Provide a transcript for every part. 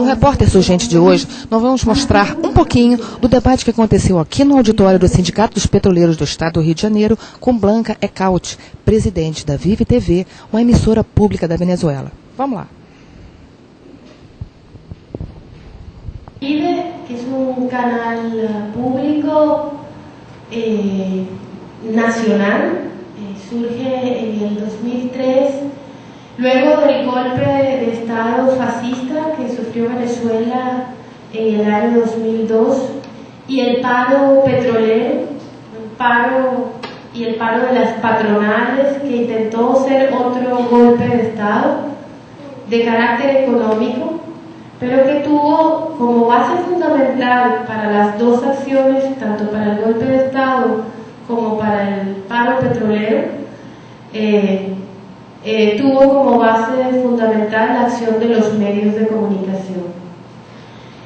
Repórter Surgente de hoje, nós vamos mostrar um pouquinho do debate que aconteceu aqui no auditório do Sindicato dos Petroleiros do Estado do Rio de Janeiro com Blanca Ecaute, presidente da Vive TV, uma emissora pública da Venezuela. Vamos lá. Vive, que es un canal público nacional, surge en el 2003, luego del golpe de Estado fascista que sufrió Venezuela en el año 2002 y el paro petrolero, el paro de las patronales, que intentó ser otro golpe de Estado de carácter económico, pero que tuvo como base fundamental para las dos acciones, tanto para el golpe de Estado como para el paro petrolero, tuvo como base fundamental la acción de los medios de comunicación.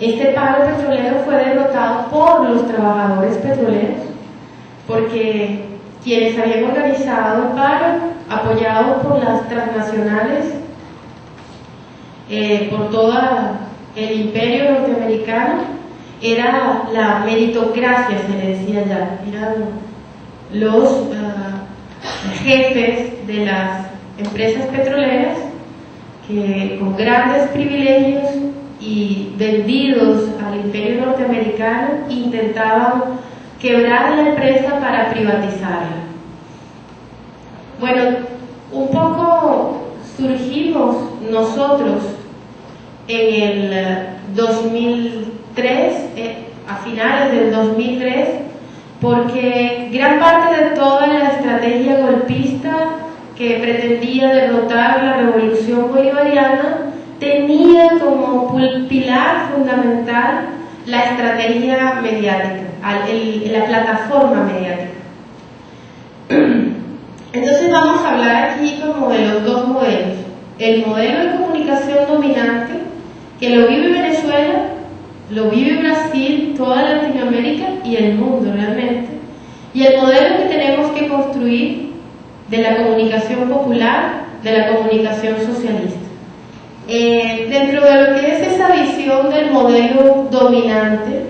Este paro petrolero fue derrotado por los trabajadores petroleros, porque quienes habían organizado el paro, apoyados por las transnacionales, por todo el imperio norteamericano, era la meritocracia, se le decía ya, eran los jefes de las empresas petroleras que con grandes privilegios y vendidos al imperio norteamericano intentaban quebrar la empresa para privatizarla. Bueno, un poco surgimos nosotros en el 2003, a finales del 2003, porque gran parte de toda la estrategia golpista que pretendía derrotar la revolución bolivariana tenía como pilar fundamental la estrategia mediática, la plataforma mediática. Entonces vamos a hablar aquí como de los dos modelos: el modelo de comunicación dominante, que lo vive Venezuela, lo vive Brasil, toda Latinoamérica y el mundo realmente, y el modelo que tenemos que construir de la comunicación popular, de la comunicación socialista. Dentro de lo que es esa visión del modelo dominante,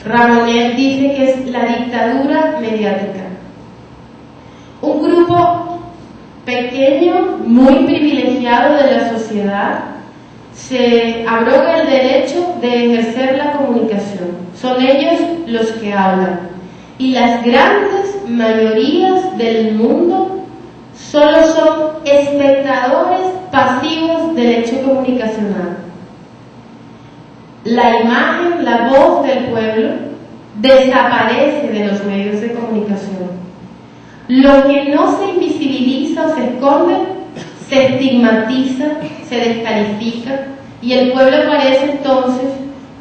Ramonet dice que es la dictadura mediática. Un grupo pequeño, muy privilegiado de la sociedad, se abroga el derecho de ejercer la comunicación. Son ellos los que hablan. Y las grandes mayorías del mundo solo son espectadores pasivos del hecho comunicacional. La imagen, la voz del pueblo desaparece de los medios de comunicación. Lo que no se invisibiliza o se esconde, se estigmatiza, se descalifica, y el pueblo aparece entonces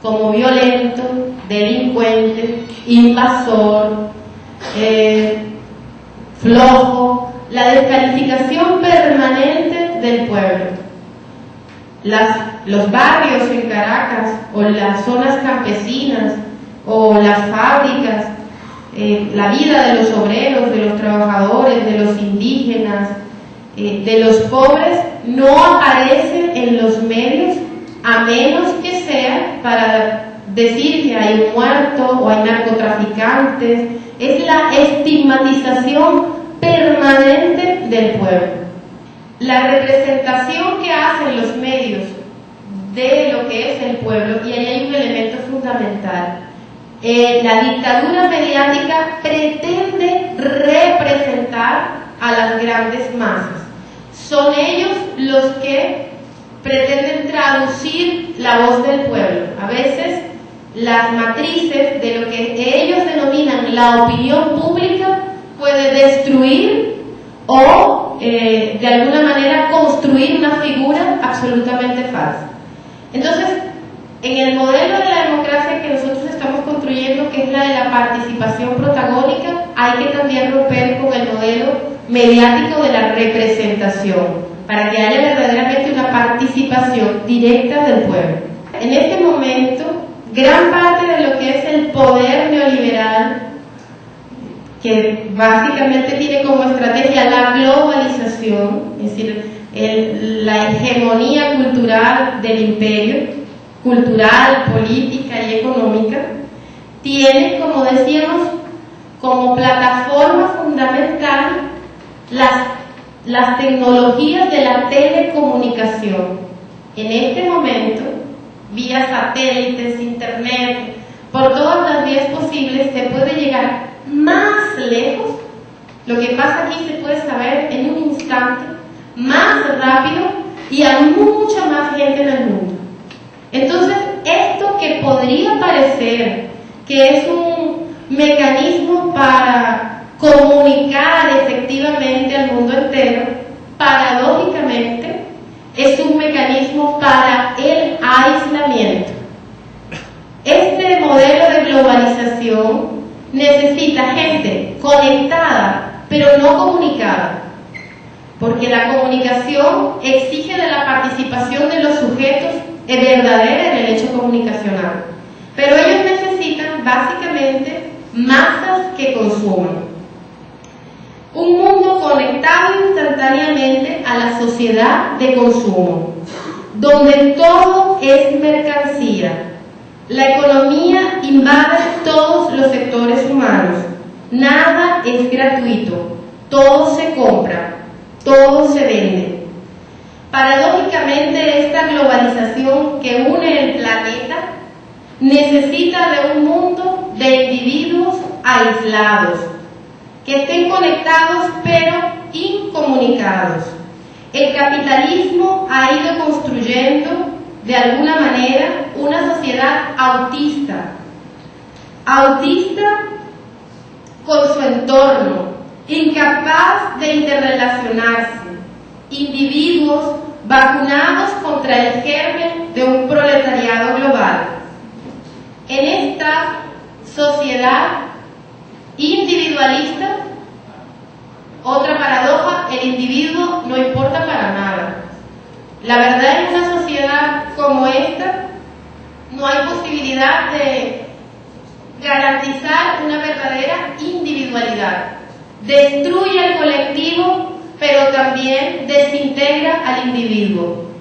como violento, delincuente, invasor, flojo, la descalificación permanente del pueblo. Los barrios en Caracas, o las zonas campesinas, o las fábricas, la vida de los obreros, de los trabajadores, de los indígenas, de los pobres, no aparece en los medios, a menos que sea para decir que hay un muerto o hay narcotraficantes. Es la estigmatización permanente del pueblo. La representación que hacen los medios de lo que es el pueblo, y ahí hay un elemento fundamental. La dictadura mediática pretende representar a las grandes masas. Son ellos los que pretenden traducir la voz del pueblo. A veces las matrices de lo que ellos denominan la opinión pública puede destruir o de alguna manera construir una figura absolutamente falsa. Entonces, en el modelo de la democracia que nosotros estamos construyendo, que es la de la participación protagónica, hay que también romper con el modelo mediático de la representación, para que haya verdaderamente una participación directa del pueblo. En este momento, gran parte de lo que es el poder neoliberal, que básicamente tiene como estrategia la globalización, es decir, la hegemonía cultural del imperio, cultural, política y económica, tiene, como decíamos, como plataforma fundamental las tecnologías de la telecomunicación. En este momento, vía satélites, internet, por todas las vías posibles, se puede llegar más lejos. Lo que pasa aquí se puede saber en un instante, más rápido y a mucha más gente en el mundo. Entonces, esto que podría parecer que es un mecanismo para comunicar efectivamente al mundo entero, paradójicamente es un mecanismo para el aislamiento. Este modelo de globalización necesita gente conectada, pero no comunicada, porque la comunicación exige de la participación de los sujetos verdadera en el hecho comunicacional. Pero ellos necesitan básicamente masas que consuman. Un mundo conectado instantáneamente a la sociedad de consumo, donde todo es mercancía. La economía invade todos los sectores humanos. Nada es gratuito. Todo se compra. Todo se vende. Paradójicamente, esta globalización que une el planeta necesita de un mundo de individuos aislados, que estén conectados pero incomunicados. El capitalismo ha ido construyendo de alguna manera una sociedad autista con su entorno, incapaz de interrelacionarse, individuos vacunados contra el germen de un proletariado global. En esta sociedad individualista, otra paradoja, el individuo no importa para nada. La verdad, en una sociedad como esta, no hay posibilidad de garantizar una verdadera individualidad. Destruye al colectivo, pero también desintegra al individuo.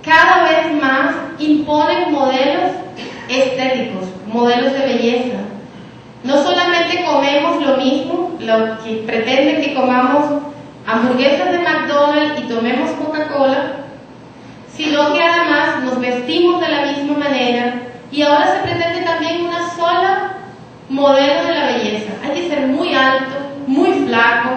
Cada vez más imponen modelos estéticos, modelos de belleza. No solamente comemos lo mismo, lo que pretenden que comamos hamburguesas de McDonald's y tomemos Coca-Cola, sino que además nos vestimos de la misma manera y ahora se pretende también una sola modelo de la belleza. Hay que ser muy alto, muy flaco,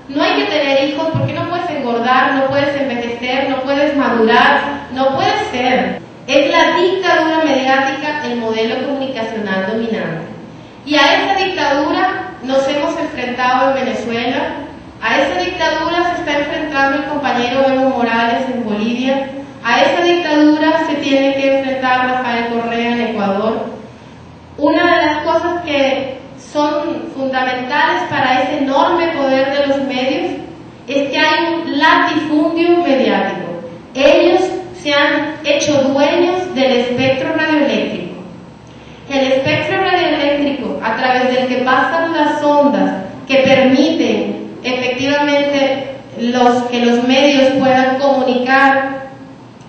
no hay que tener hijos porque no puedes engordar, no puedes envejecer, no puedes madurar, no puede ser. Es la dictadura mediática el modelo comunicacional dominante. Y a esa dictadura nos hemos enfrentado en Venezuela, a esa dictadura se está enfrentando el compañero Evo Morales en Bolivia, a esa dictadura se tiene que enfrentar Rafael Correa en Ecuador. Una de las cosas que son fundamentales para ese enorme poder de los medios es que hay un latifundio mediático. Ellos se han hecho dueños del espectro radioeléctrico. El espectro radioeléctrico, a través del que pasan las ondas que permiten efectivamente que los medios puedan comunicar,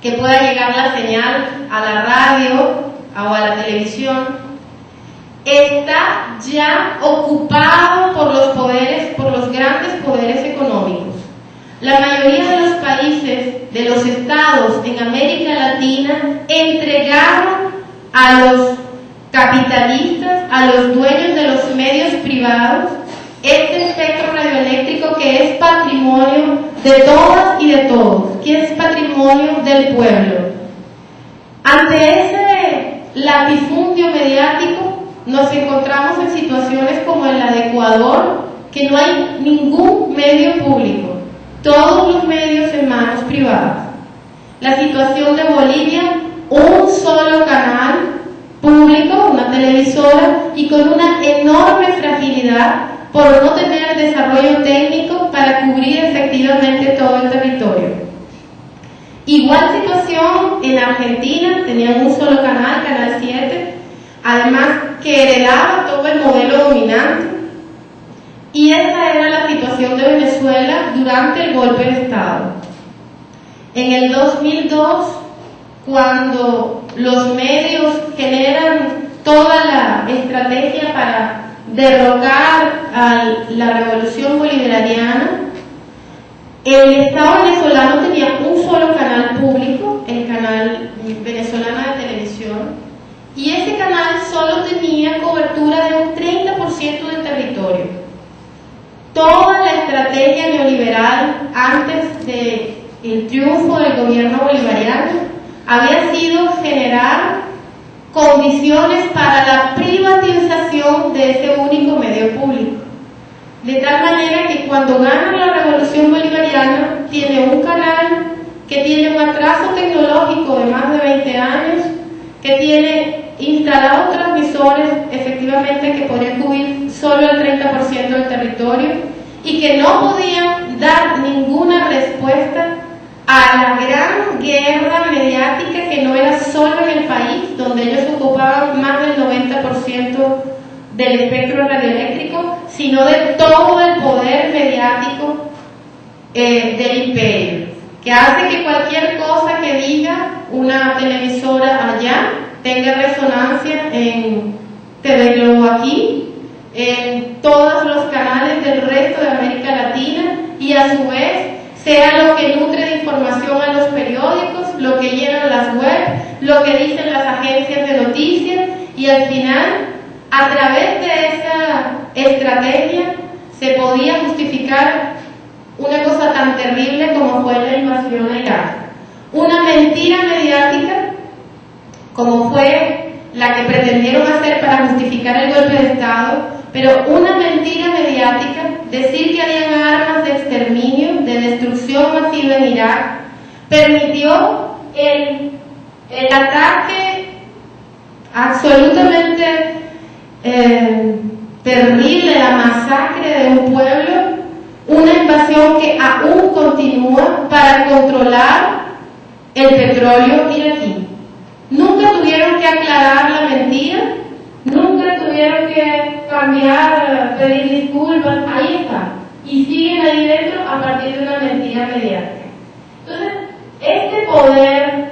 que pueda llegar la señal a la radio o a la televisión, está ya ocupado por los poderes, por los grandes poderes económicos. La mayoría de los países, de los estados en América Latina, entregaron a los capitalistas, a los dueños de los medios privados, este espectro radioeléctrico que es patrimonio de todas y de todos, que es patrimonio del pueblo. Ante ese latifundio mediático nos encontramos en situaciones como en la de Ecuador, que no hay ningún medio público, todos los medios en manos privadas. La situación de Bolivia, un solo canal público, una televisora, y con una enorme fragilidad por no tener desarrollo técnico para cubrir efectivamente todo el territorio. Igual situación en Argentina, tenían un solo canal, Canal 7, además que heredaba todo el modelo dominante, y esa era la situación de Venezuela durante el golpe de Estado. En el 2002, cuando los medios generan toda la estrategia para derrocar a la revolución bolivariana, el Estado venezolano tenía un solo canal público, el canal venezolano de televisión, y ese canal solo tenía cobertura de un 30% del territorio. Toda la estrategia neoliberal antes del triunfo del gobierno bolivariano había sido generar condiciones para la privatización de ese único medio público. De tal manera que cuando gana la revolución bolivariana tiene un canal que tiene un atraso tecnológico de más de 20 años, que tiene instalados transmisores efectivamente que podrían cubrir solo el 30% del territorio y que no podían dar ninguna respuesta a la gran guerra mediática que no era solo en el país, donde ellos ocupaban más del 90% del espectro radioeléctrico, sino de todo el poder mediático del imperio, que hace que cualquier cosa que diga una televisora allá tenga resonancia en TV Globo aquí, en todos los canales del resto de América Latina, y a su vez sea lo que nutre de información a los periódicos, lo que llenan las webs, lo que dicen las agencias de noticias, y al final, a través de esa estrategia, se podía justificar una cosa tan terrible como fue la invasión a Irak. Una mentira mediática, como fue la que pretendieron hacer para justificar el golpe de Estado, pero una mentira mediática, decir que habían armas de exterminio, de destrucción masiva en Irak, permitió el ataque absolutamente terrible, la masacre de un pueblo, una invasión que aún continúa para controlar el petróleo iraquí. Nunca tuvieron que aclarar la mentira, nunca tuvieron que cambiar, pedir disculpas, ahí está. Y siguen ahí dentro a partir de una mentira mediática. Entonces, este poder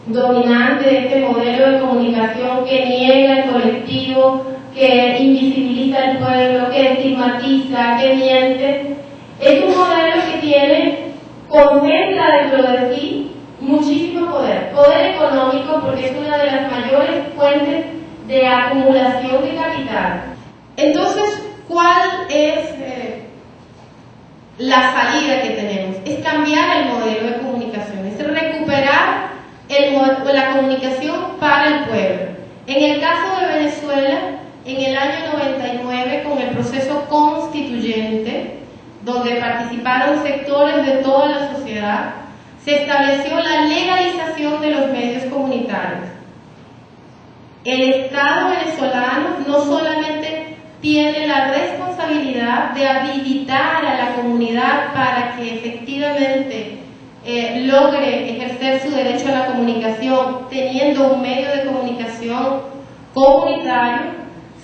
dominante, este modelo de comunicación que niega el colectivo, que invisibiliza al pueblo, que estigmatiza, que miente, es un modelo que concentra dentro de sí muchísimo poder. Poder económico, porque es una de las mayores fuentes de acumulación de capital. Entonces, ¿cuál es la salida que tenemos? Es cambiar el modelo de comunicación, es recuperar la comunicación para el pueblo. En el caso de Venezuela, en el año 99, con el proceso constituyente, donde participaron sectores de toda la sociedad, se estableció la legalización de los medios comunitarios. El Estado venezolano no solamente tiene la responsabilidad de habilitar a la comunidad para que efectivamente logre ejercer su derecho a la comunicación teniendo un medio de comunicación comunitario,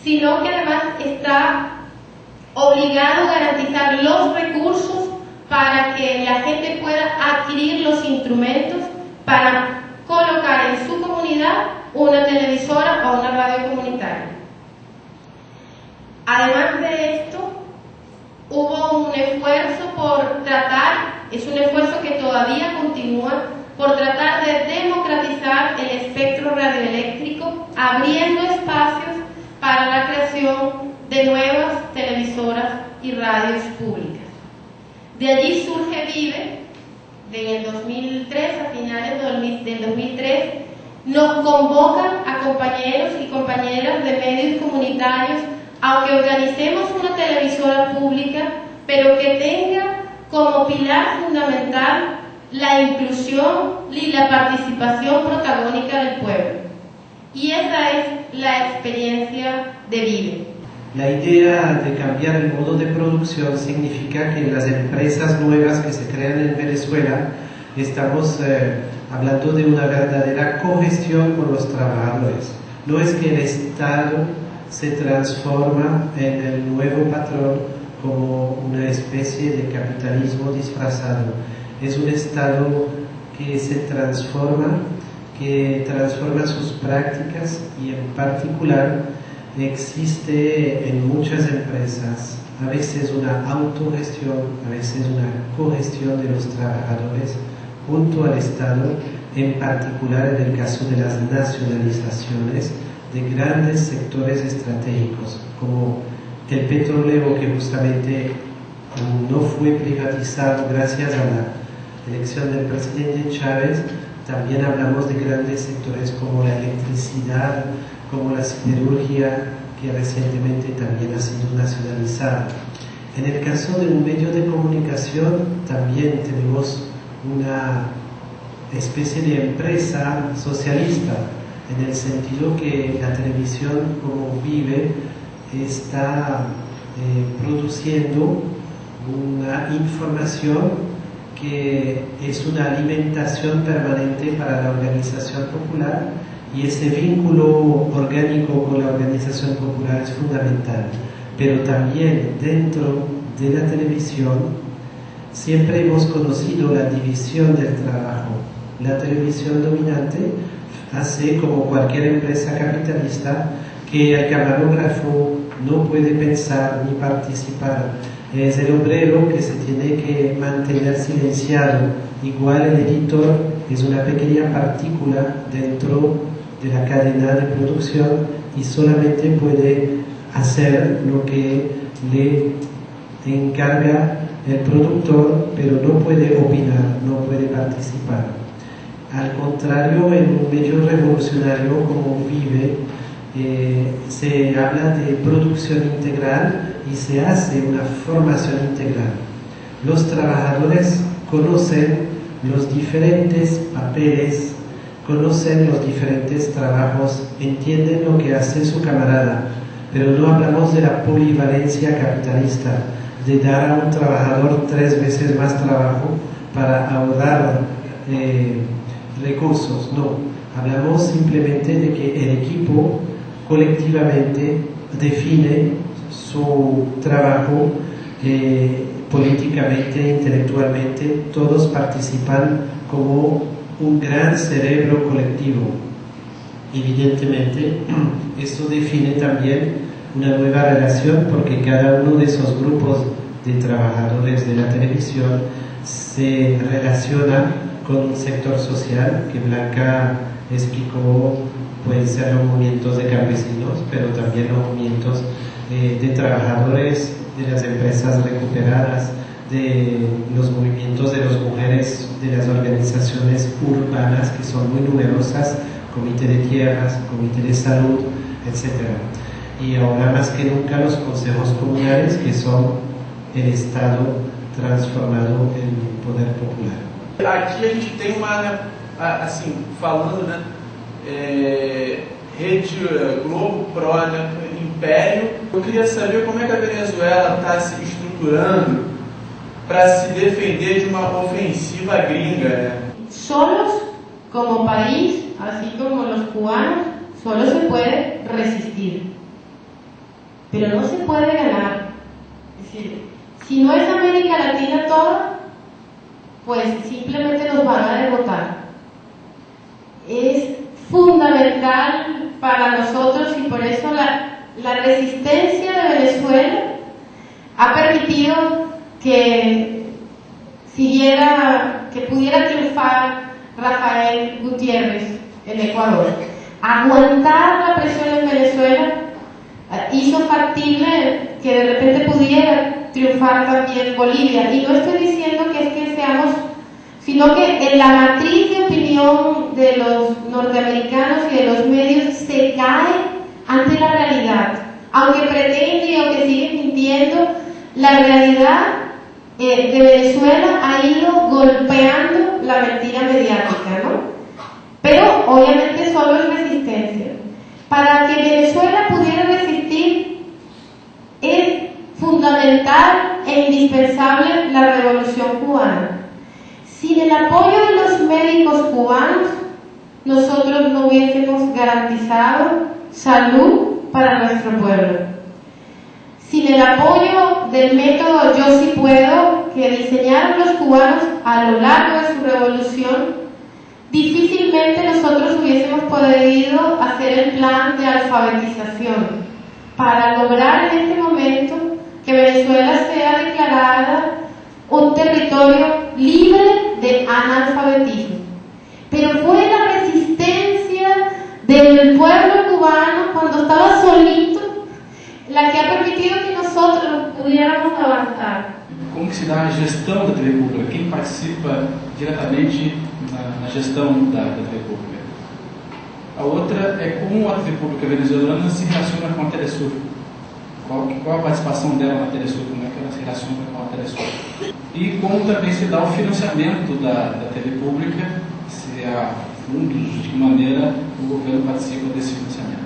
sino que además está obligado a garantizar los recursos para que la gente pueda adquirir los instrumentos para colocar en su comunidad una televisora o una radio comunitaria. Además de esto, hubo un esfuerzo por tratar, es un esfuerzo que todavía continúa, por tratar de democratizar el espectro radioeléctrico, abriendo espacios para la creación de nuevas televisoras y radios públicas. De allí surge Vive, en el 2003, a finales del 2003, nos convocan a compañeros y compañeras de medios comunitarios a que organicemos una televisora pública, pero que tenga como pilar fundamental la inclusión y la participación protagónica del pueblo. Y esa es la experiencia de Vive. La idea de cambiar el modo de producción significa que en las empresas nuevas que se crean en Venezuela estamos hablando de una verdadera cogestión con los trabajadores. No es que el Estado se transforma en el nuevo patrón como una especie de capitalismo disfrazado. Es un Estado que se transforma que transforma sus prácticas y en particular existe en muchas empresas a veces una autogestión, a veces una cogestión de los trabajadores junto al Estado, en particular en el caso de las nacionalizaciones de grandes sectores estratégicos, como el petróleo, que justamente no fue privatizado gracias a la elección del presidente Chávez. También hablamos de grandes sectores como la electricidad, como la siderurgia, que recientemente también ha sido nacionalizada. En el caso de un medio de comunicación también tenemos una especie de empresa socialista, en el sentido que la televisión como vive está produciendo una información que es una alimentación permanente para la organización popular, y ese vínculo orgánico con la organización popular es fundamental. Pero también dentro de la televisión siempre hemos conocido la división del trabajo. La televisión dominante hace, como cualquier empresa capitalista, que el camarógrafo no puede pensar ni participar. Es el obrero que se tiene que mantener silenciado. Igual el editor es una pequeña partícula dentro de la cadena de producción y solamente puede hacer lo que le encarga el productor, pero no puede opinar, no puede participar. Al contrario, en un medio revolucionario como Vive, se habla de producción integral y se hace una formación integral. Los trabajadores conocen los diferentes papeles, conocen los diferentes trabajos, entienden lo que hace su camarada, pero no hablamos de la polivalencia capitalista, de dar a un trabajador 3 veces más trabajo para ahorrar recursos. No, hablamos simplemente de que el equipo colectivamente define su trabajo políticamente, intelectualmente, todos participan como un gran cerebro colectivo. Evidentemente, esto define también una nueva relación, porque cada uno de esos grupos de trabajadores de la televisión se relaciona con un sector social que Blanca explicó. Pueden ser los movimientos de campesinos, pero también los movimientos de trabajadores de las empresas recuperadas, de los movimientos de las mujeres, de las organizaciones urbanas, que son muy numerosas, comité de tierras, comité de salud, etc. Y ahora más que nunca los consejos comunales, que son el Estado transformado en poder popular. Aqui a gente tem uma, assim, falando, né, Rede Globo, Pro, né, Império. Eu queria saber como é que a Venezuela está se estruturando para se defender de uma ofensiva gringa, né? Solos como país, así como los cubanos, solo se puede resistir, pero no se puede ganar. Es decir, si no es América Latina toda, pues simplemente nos van a derrotar. Es fundamental para nosotros, y por eso la resistencia de Venezuela ha permitido que pudiera triunfar Rafael Gutiérrez en Ecuador. Aguantar la presión en Venezuela hizo factible que de repente pudiera triunfar también Bolivia. Y no estoy diciendo que es que seamos, sino que en la matriz de opinión de los norteamericanos y de los medios se cae ante la realidad. Aunque pretende y aunque sigue mintiendo, la realidad de Venezuela ha ido golpeando la mentira mediática, ¿no? Pero obviamente solo es resistencia. Para que Venezuela pudiera resistir es fundamental e indispensable la revolución cubana. Sin el apoyo de los médicos cubanos, nosotros no hubiésemos garantizado salud para nuestro pueblo. Sin el apoyo del método Yo Sí Puedo, que diseñaron los cubanos a lo largo de su revolución, difícilmente nosotros hubiésemos podido hacer el plan de alfabetización para lograr en este momento que Venezuela sea declarada un territorio libre de analfabetismo. Pero fue la resistencia del pueblo cubano cuando estaba solito la que ha permitido que nosotros pudiéramos avanzar. Como que se dá a gestão da TV Pública? Quem participa diretamente na gestão da TV Pública? A outra é como a TV Pública venezuelana se relaciona com a Telesur. Qual a participação dela na Telesur? Como é que ela se relaciona com a Telesur? E como também se dá o financiamento da TV Pública, se há fundos, de que maneira o governo participa desse financiamento.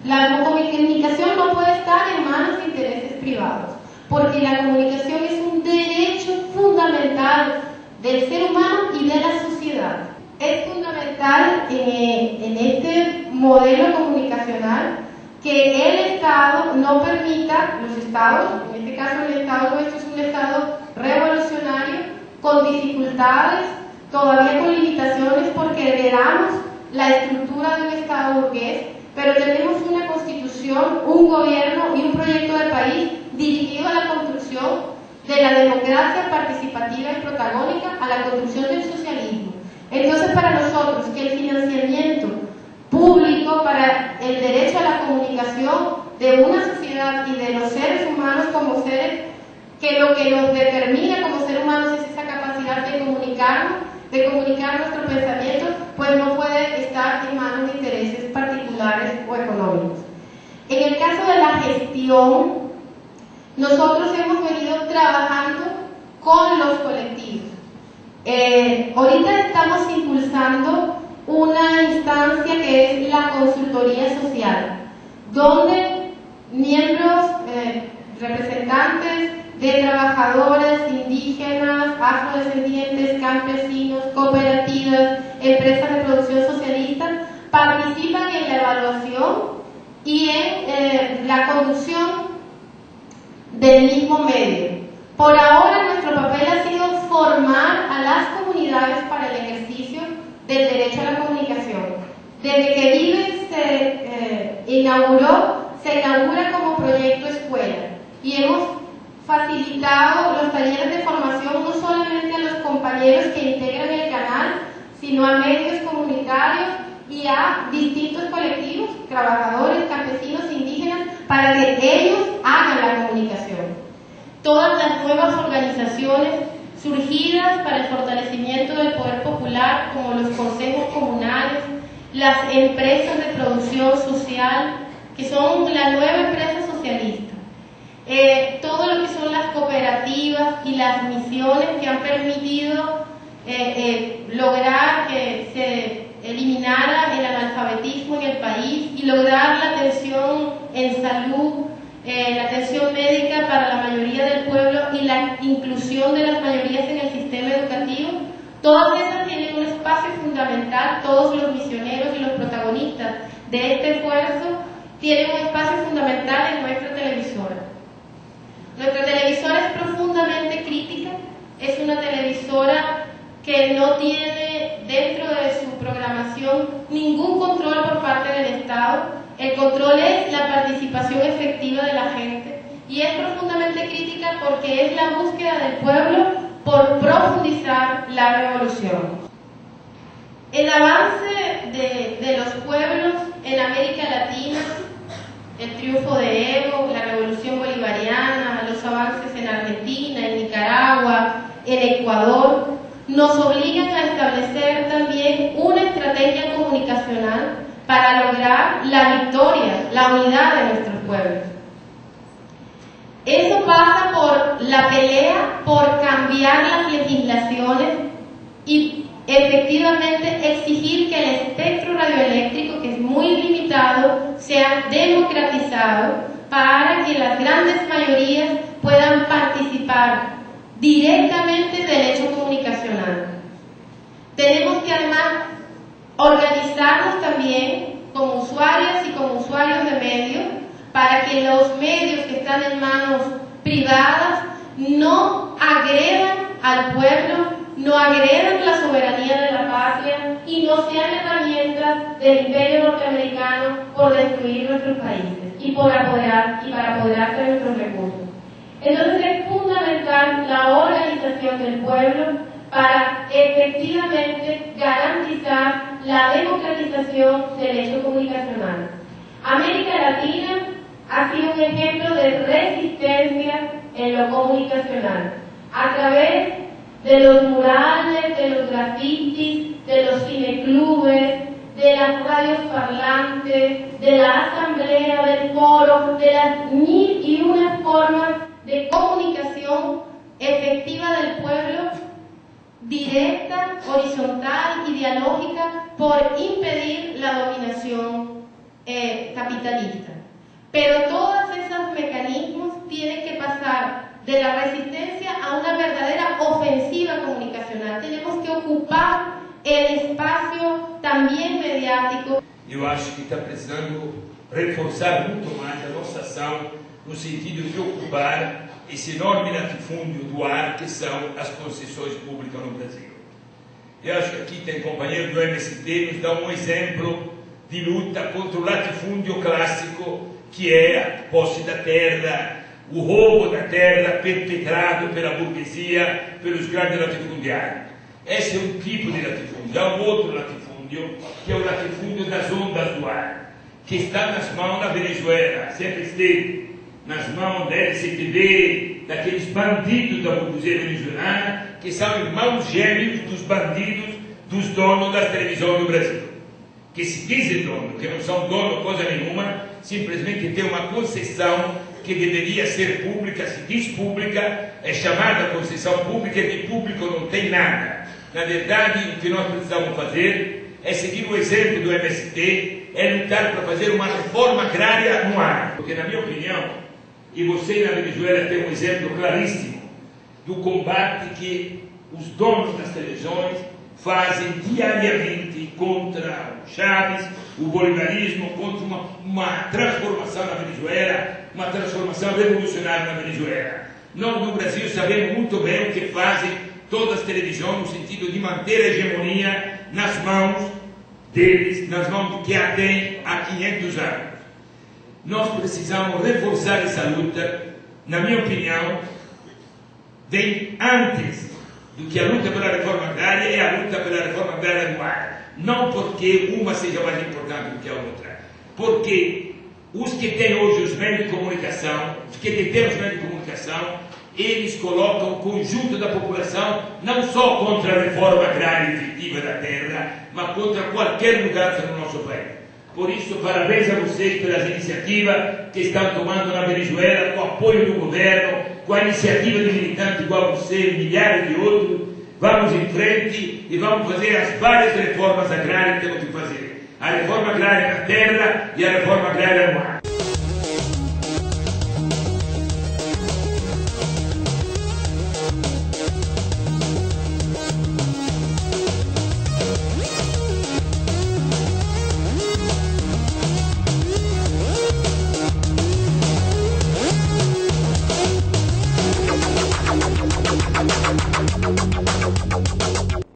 La comunicación no puede estar en manos de intereses privados, porque la comunicación es un derecho fundamental del ser humano y de la sociedad. Es fundamental en este modelo comunicacional que el Estado no permita, los Estados, en este caso el Estado nuestro es un Estado revolucionario, con dificultades, todavía con limitaciones porque heredamos la estructura de un Estado burgués, pero tenemos una constitución, un gobierno y un proyecto de país dirigido a la construcción de la democracia participativa y protagónica, a la construcción del socialismo. Entonces, para nosotros, que el financiamiento público para el derecho a la comunicación de una sociedad y de los seres humanos como seres, que lo que nos determina como seres humanos es esa capacidad de comunicarnos, de comunicar nuestros pensamientos, pues no puede estar en manos de intereses particulares o económicos. En el caso de la gestión, nosotros hemos venido trabajando con los colectivos. Ahorita estamos impulsando una instancia que es la consultoría social, donde miembros, representantes de trabajadores, indígenas, afrodescendientes, campesinos, cooperativas, empresas de producción socialista, participan en la evaluación y en la conducción del mismo medio. Por ahora nuestro papel ha sido formar a las comunidades para el ejercicio del derecho a la comunicación. Desde que Vive se inaugura como proyecto escuela y hemos facilitado los talleres de formación no solamente a los compañeros que integran el canal, sino a medios comunitarios y a distintos colectivos, trabajadores, campesinos, indígenas, para que ellos hagan la comunicación. Todas las nuevas organizaciones surgidas para el fortalecimiento del poder popular, como los consejos comunales, las empresas de producción social, que son la nueva empresa socialista, todo lo que son las cooperativas y las misiones que han permitido lograr que se eliminara el analfabetismo en el país y lograr la atención en salud, la atención médica para la mayoría del pueblo y la inclusión de las mayorías en el sistema educativo. Todas esas tienen un espacio fundamental, todos los misioneros y los protagonistas de este esfuerzo tienen un espacio fundamental en nuestra televisora. Nuestra televisora es profundamente crítica, es una televisora que no tiene dentro de su programación ningún control por parte del Estado. El control es la participación efectiva de la gente y es profundamente crítica porque es la búsqueda del pueblo por profundizar la revolución. El avance de los pueblos en América Latina, el triunfo de Evo, la revolución bolivariana, los avances en Argentina, en Nicaragua, en Ecuador, nos obligan a establecer también una estrategia comunicacional para lograr la victoria, la unidad de nuestros pueblos. Eso pasa por la pelea por cambiar las legislaciones y efectivamente exigir que el espectro radioeléctrico, que es muy limitado, sea democratizado para que las grandes mayorías puedan participar directamente del hecho comunicacional. Tenemos que además organizarnos también como usuarias y como usuarios de medios para que los medios que están en manos privadas no agredan al pueblo, no agredan la soberanía de la patria y no sean herramientas del imperio norteamericano por destruir nuestros países y para apoderarse de nuestros recursos. Entonces es fundamental la organización del pueblo para efectivamente garantizar la democratización del hecho comunicacional. América Latina ha sido un ejemplo de resistencia en lo comunicacional, a través de los murales, de los grafitis, de los cineclubes, de las radios parlantes, de la asamblea, del foro, de las 1001 formas de comunicación efectiva del pueblo, directa, horizontal y dialógica, por impedir la dominación capitalista. Pero todos esos mecanismos tienen que pasar de la resistencia a una verdadera ofensiva comunicacional. Tenemos que ocupar el espacio también mediático. Eu acho que está precisando reforçar muito mais a nossa ação no sentido de ocupar esse enorme latifúndio do ar que são as concessões públicas no Brasil. Eu acho que aqui tem companheiro do MST nos dá um exemplo de luta contra o latifúndio clássico, que é a posse da terra, o roubo da terra perpetrado pela burguesia, pelos grandes latifundiários. Esse é um tipo de latifúndio. Há um outro latifúndio, que é o latifúndio das ondas do ar, que está nas mãos da Venezuela, sempre esteve nas mãos da LCTV, daqueles bandidos da burguesia venezuelana, que são irmãos gêmeos dos bandidos, dos donos das televisões do Brasil, que se dizem donos, que não são donos coisa nenhuma, simplesmente tem uma concessão que deveria ser pública, se diz pública, é chamada concessão pública, e de público não tem nada. Na verdade, o que nós precisamos fazer é seguir o exemplo do MST, é lutar para fazer uma reforma agrária no ar. Porque, na minha opinião, e você na Venezuela tem um exemplo claríssimo do combate que os donos das televisões fazem diariamente contra o Chávez, o bolivarismo, contra uma transformação na Venezuela, uma transformação revolucionária na Venezuela. Nós no Brasil sabemos muito bem o que fazem todas as televisões no sentido de manter a hegemonia nas mãos deles, nas mãos de quem a tem há 500 anos. Nós precisamos reforçar essa luta, na minha opinião, vem antes do que a luta pela reforma agrária, é a luta pela reforma agrária no ar. Não porque uma seja mais importante do que a outra, porque os que têm hoje os meios de comunicação, os que detêm os meios de comunicação, eles colocam o conjunto da população não só contra a reforma agrária efetiva da terra, mas contra qualquer mudança no nosso país. Por isso, parabéns a vocês pelas iniciativas que estão tomando na Venezuela, com o apoio do governo, com a iniciativa de militantes igual a você e milhares de outros. Vamos em frente e vamos fazer as várias reformas agrárias que temos que fazer. A reforma agrária na terra e a reforma agrária no ar.